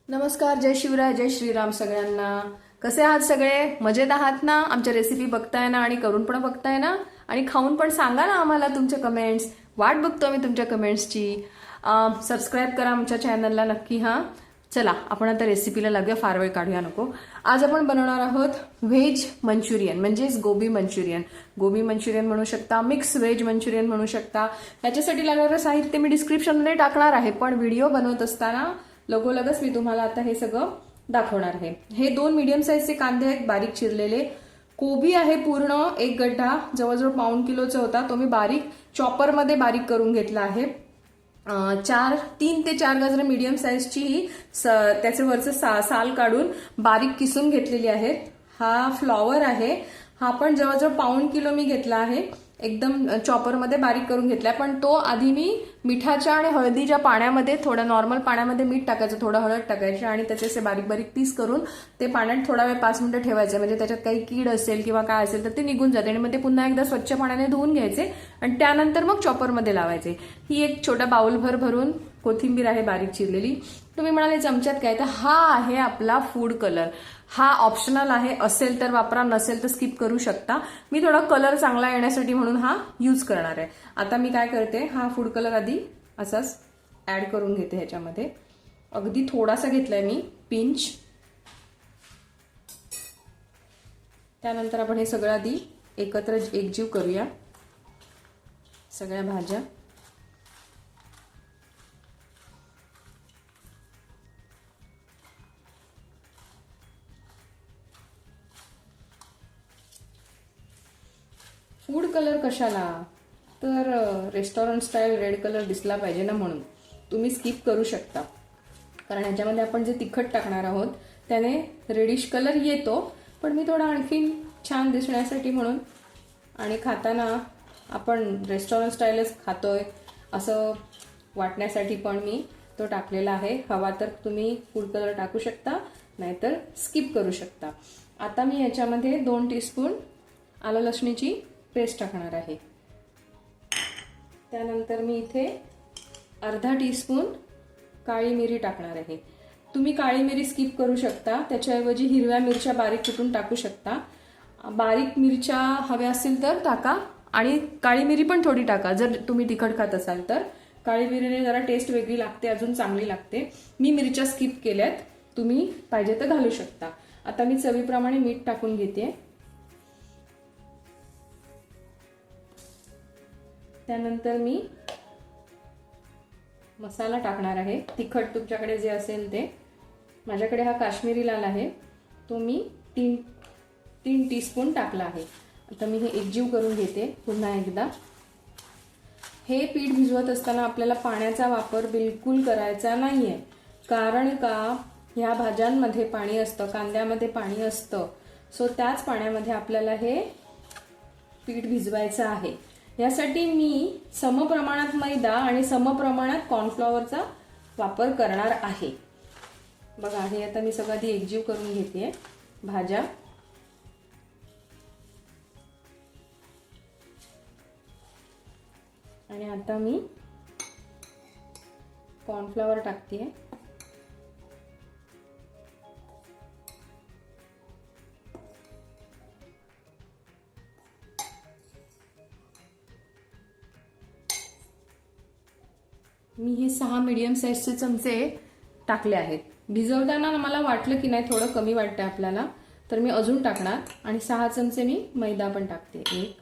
नमस्कार, जय शिवराय, जय श्रीराम सगळ्यांना. कसे आहात सगळे? मजेत आहात ना? आमच्या रेसिपी बघताय ना आणि करून पण बघताय ना आणि खाऊन पण सांगा ना आम्हाला तुमचे कमेंट्स. वाट बघतो मी तुमच्या कमेंट्सची. सबस्क्राईब करा आमच्या चॅनलला नक्की. हां, चला आपण आता रेसिपीला लागूया, फार वेळ काढूया नको. आज आपण बनवणार आहोत व्हेज मंचुरियन, म्हणजेच गोबी मंचुरियन. गोबी मंचुरियन म्हणू शकता, मिक्स व्हेज मंचुरियन म्हणू शकता. याच्यासाठी लागणारं साहित्य मी डिस्क्रिप्शनमध्ये टाकणार आहे, पण व्हिडिओ बनवत असताना लगोलगच मी तुम्हाला आता हे सगळं दाखवणार आहे. हे 2 मीडियम साईजचे कांदे आहेत, बारीक चिरलेले. कोबी आहे पूर्ण एक गड्ढा, जवळजवळ पाऊण किलोचा होता. तो मी बारीक चॉपरमध्ये बारीक करून घेतला आहे. 3 ते 4 गाजरं मीडियम साईजची त्याचे वरचं साल काढून बारीक किसून घेतलेली आहेत. हा फ्लॉवर आहे, हा पण जवळजवळ पाऊण किलो मी घेतला आहे. एकदम चॉपरमध्ये बारीक करून घेतलाय, पण तो आधी मी मिठाच्या आणि हळदीच्या पाण्यामध्ये, थोडं नॉर्मल पाण्यामध्ये मीठ टाकायचं, थोडं हळद टाकायची आणि त्याचे असे बारीक बारीक पीस करून ते पाण्यात थोडा वेळ 5 मिनिटं ठेवायचे. म्हणजे त्याच्यात काही कीड असेल किंवा काय असेल तर ते निघून जाते आणि मग ते पुन्हा एकदा स्वच्छ पाण्याने धुवून घ्यायचे आणि त्यानंतर मग चॉपरमध्ये लावायचे. ही एक छोटा बाउलभर भरून कोथिंबीर आहे बारीक चिरलेली. तुम्ही म्हणाले चमच्यात काय, तर हा आहे आपला फूड कलर. हा ऑप्शनल आहे, असेल तर वापरा, नसेल तर स्किप करू शकता. मी थोडा कलर चांगला येण्यासाठी म्हणून हा यूज करणार आहे. आता मी काय करते, हा फूड कलर आधी असाच ऍड करून घेते ह्याच्यामध्ये. अगदी थोडासा घेतलाय मी, पिंच. त्यानंतर आपण हे सगळं आधी एकत्र एकजीव करूया, सगळ्या भाज्या. फूड कलर कशाला, तर रेस्टॉरंट स्टाईल रेड कलर दिसला पाहिजे ना, म्हणून तुम्ही स्किप करू शकता. कारण ह्याच्यामध्ये आपण जे तिखट टाकणार आहोत त्याने रेडिश कलर येतो, पण मी थोडा आणखी छान दिसण्यासाठी म्हणून आणि खाताना आपण रेस्टॉरंट स्टाईलच खातोय असं वाटण्यासाठी पण मी तो टाकलेला आहे. हवा तर तुम्ही फूड कलर टाकू शकता, नाहीतर स्किप करू शकता. आता मी याच्यामध्ये 2 टीस्पून आलं लसणीची पेस्ट टाकणार आहे. त्यानंतर मी इथे अर्धा टीस्पून काळी मिरी टाकणार आहे. तुम्ही काळी मिरी स्किप करू शकता, त्याच्याऐवजी हिरव्या मिरच्या बारीक कुटून टाकू शकता. बारीक मिरच्या हव्या असतील तर टाका आणि काळी मिरी पण थोडी टाका जर तुम्ही तिखट खात असाल तर. काळी मिरीने जरा टेस्ट वेगळी लागते, अजून चांगली लागते. मी मिरच्या स्किप केल्यात, तुम्ही पाहिजे तर घालू शकता. आता मी चवीप्रमाणे मीठ टाकून घेते. त्यानंतर मी मसाला टाकणार आहे, तिखट तुमच्याकडे जे असेल ते. माझ्याकडे हा काश्मीरी लाल आहे, तो मी 3 टीस्पून टाकला आहे. आता मी हे एकजीव करून घेते पुन्हा एकदा. हे पीठ भिजवत असताना आपल्याला पाण्याचा वापर बिलकुल करायचा नाहीये, कारण का ह्या भाज्यांमध्ये पाणी असतं, कांद्यामध्ये पाणी असतं. सो त्याच पाण्यामध्ये आपल्याला हे पीठ भिजवायचं आहे. यासाठी मी समप्रमाणात मैदा आणि समप्रमाणात कॉर्नफ्लॉवरचा वापर करणार आहे. बघा, हे आता मी सगळं आधी एकजीव करून घेते भाज्या. आणि आता मी कॉर्नफ्लॉवर टाकते. मी हे 6 मीडियम साईजचे चमचे टाकले आहेत. भिजवताना मला वाटलं की नाही थोडं कमी वाटतंय आपल्याला, तर मी अजून टाकणार आणि 6 चमचे मी मैदा पण टाकते. 1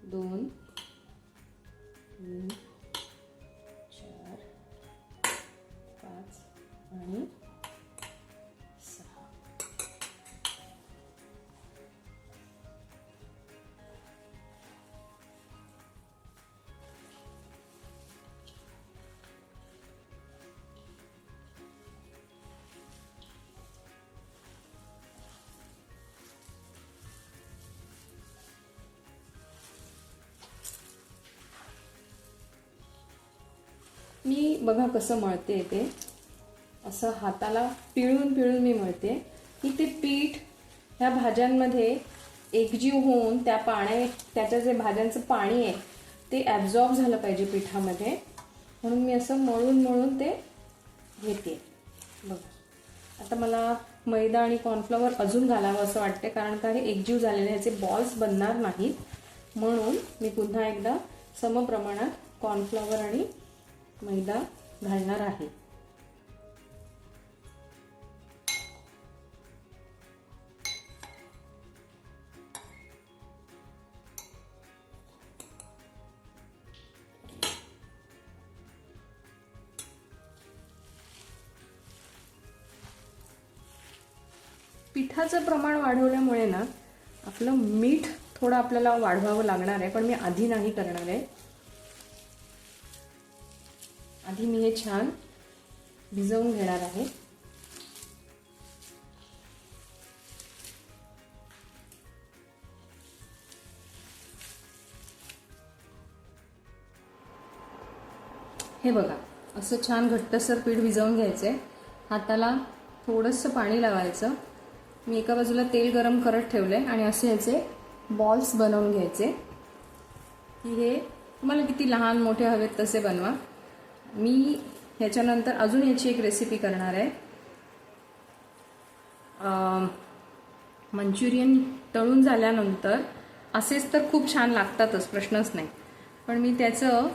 2 3 4 5 आणि 6. मी बघा कसं मळते, ते असं हाताला पिळून पिळून मी मळते की ते पीठ ह्या भाज्यांमध्ये एकजीव होऊन त्याचं जे भाज्यांचं पाणी आहे ते ॲब्झॉर्ब झालं पाहिजे पिठामध्ये, म्हणून मी असं मळून मळून ते घेते. बघा आता मला मैदा आणि कॉर्नफ्लॉवर अजून घालावं असं वाटते, कारण का हे एकजीव झालेले ह्याचे बॉल्स बनणार नाहीत, म्हणून मी पुन्हा एकदा समप्रमाणात कॉर्नफ्लॉवर आणि मैदा घालणार आहे. पिठाचं प्रमाण वाढवल्यामुळे ना आपलं मीठ थोडं आपल्याला वाढवावं लागणार आहे, पण मी आधी नाही करणार आहे. आधी मी हे छान भिजवून घेणार आहे. हे बघा, असं छान घट्टसर पीठ भिजवून घ्यायचंय. हाताला थोडंसं पाणी लावायचं. मी एका बाजूला तेल गरम करत ठेवलंय आणि असे ह्याचे बॉल्स बनवून घ्यायचे. की हे तुम्हाला किती लहान मोठे हवेत तसे बनवा. मी ह्याच्यानंतर अजून याची एक रेसिपी करणार आहे. मंचुरियन तळून झाल्यानंतर असेच तर खूप छान लागतातच, प्रश्नच नाही, पण मी त्याचं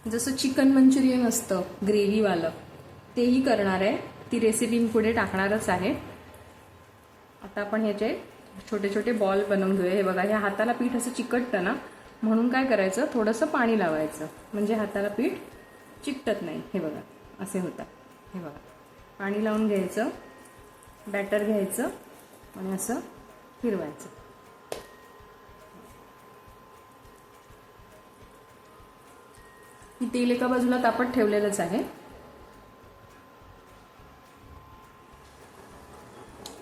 जसं चिकन मंचुरियन असतं ग्रेव्हीवालं तेही करणार आहे. ती रेसिपी मी पुढे टाकणारच आहे. आता आपण ह्याचे छोटे छोटे बॉल बनवून घेऊया. हे बघा, ह्या हाताला पीठ असं चिकटतं ना, म्हणून काय करायचं, थोडंसं पाणी लावायचं, म्हणजे हाताला पीठ चिकटत नाही. हे बघा, असे होतात. हे बघा, पाणी लावून घ्यायचं, बॅटर घ्यायचं आणि असं फिरवायचं. मी तेल एका बाजूला तापत ठेवलेलंच आहे.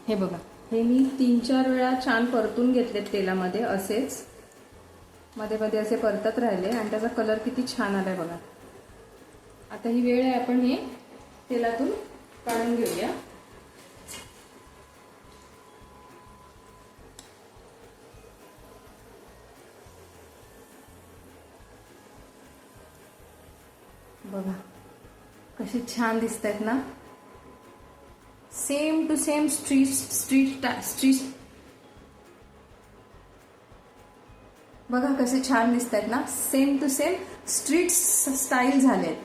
हे बघा, हे मी 3-4 वेळा छान परतून घेतलेत तेलामध्ये. असेच मध्ये मध्ये असे परतत राहिले आणि त्याचा कलर किती छान आलाय बघा. आता ही वेळ आहे, आपण हे तेलातून काढून घेऊया. बघा कसे छान दिसत आहेत ना. सेम टू सेम स्ट्रीट बघा कसे छान दिसत आहेत ना. Same to same street style झालेत.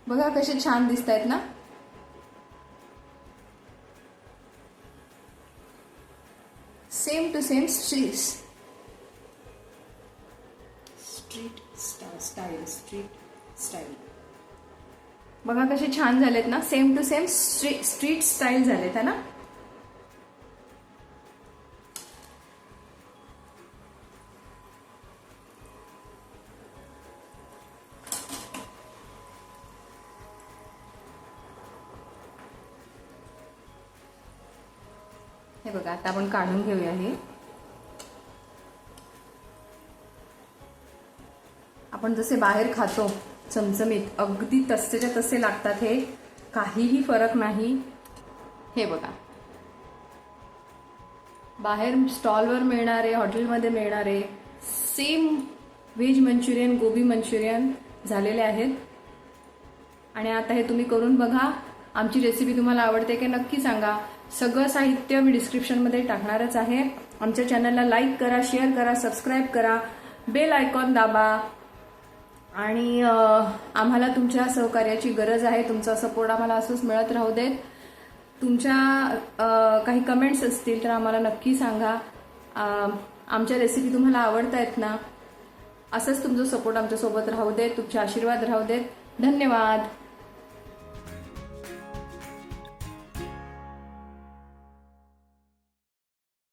बघा कसे छान दिसत आहेत ना. Same to same street style. बघा कसे छान झालेत ना. Same to same street style झालेत है ना. हे बघा, आता आपण काढून घेऊया. हे आपण जसे बाहेर खातो चमचमीत, अगदी तसेच्या तसे लागतात. हे काहीही फरक नाही. हे बघा, बाहेर स्टॉलवर मिळणारे, हॉटेलमध्ये मिळणारे सेम व्हेज मंचुरियन, गोबी मंचुरियन झालेले आहेत. आणि आता हे तुम्ही करून बघा. आमची रेसिपी तुम्हाला आवडते की नक्की सांगा. सगळं साहित्य मी डिस्क्रिप्शनमध्ये टाकणारच आहे. आमच्या चॅनलला लाईक करा, शेअर करा, सबस्क्राईब करा, बेल आयकॉन दाबा. आणि आम्हाला तुमच्या सहकार्याची गरज आहे. तुमचा सपोर्ट आम्हाला असंच मिळत राहू देत. तुमच्या काही कमेंट्स असतील तर आम्हाला नक्की सांगा. आमच्या रेसिपी तुम्हाला आवडत आहेत ना. असंच तुमचं सपोर्ट आमच्यासोबत राहू देत, तुमचे आशीर्वाद राहू देत. धन्यवाद.